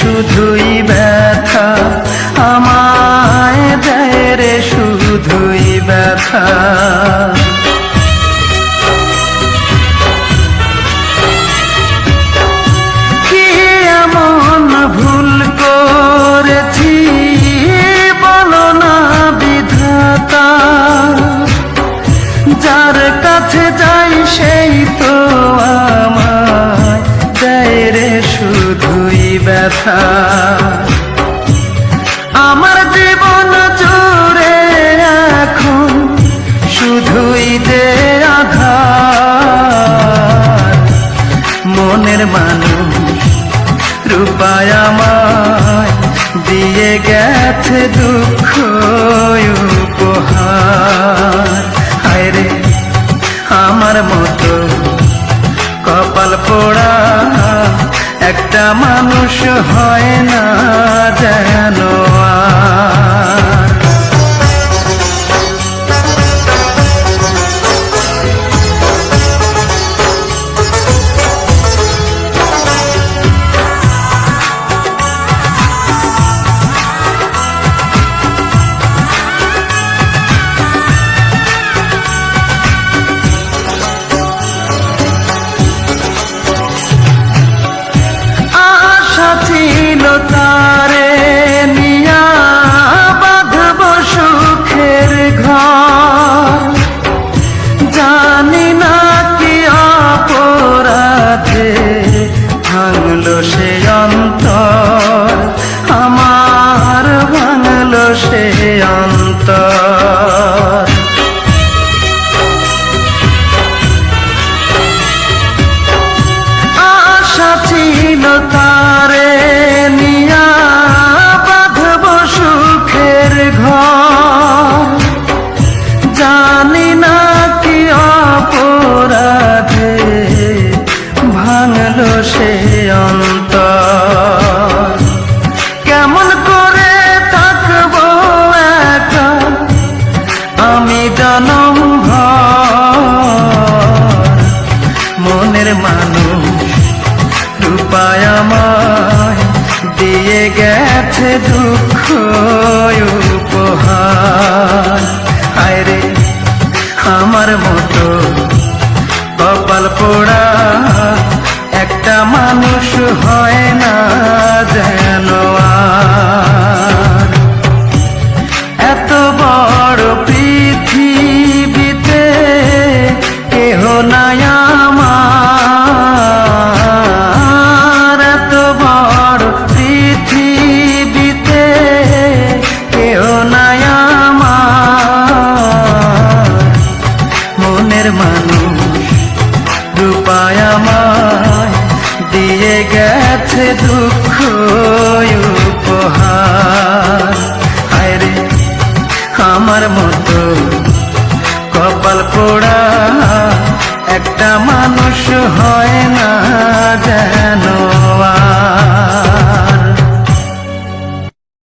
শুধুই ব্যথা, আমায় দেয় রে শুধুই ব্যথা। কি এমন ভুল করেছি বলো না বিধাতা, যার কাছে যাই সেই তো আমায় দেয় রে শুধুই ব্যথা। আমার জীবন জুড়ে এখন শুধুই যে আঘাত, মনের মানুষ রূপায় আমায় দিয়ে গেছে দুঃখ উপহার। হায় রে আমার মতো কপাল পোড়া একটা মানুষ হয় না যেন আর। ছিল তারে নিয়া বাঁধব সুখের ঘর, জানি না কি অপরাধে ভাঙলো সে অন্তর, আমার ভাঙলো সে অন্তর। আশা ছিল তারে নিয়া বাঁধব সুখের ঘর, জানি না কি অপরাধে ভাঙলো সে অন্তর। কেমন করে থাকবো একা আমি জনম ভর, মনের মানুষ রূপায় আমায় দিয়ে গেছে দুঃখ উপহার। হায় রে আমার মতো কপাল পোড়া একটা মানুষ হয় না যেন আর। এত বড় পৃথিবীতে কেহ নাই আমার, এত বড় পৃথিবীতে কেহ নাই আমার, মনের মানুষ রূপায় আমায় দিয়ে গেছে দুঃখ উপহার। হায় রে আমার মতো কপাল পোড়া একটা মানুষ হয় না যেন আর।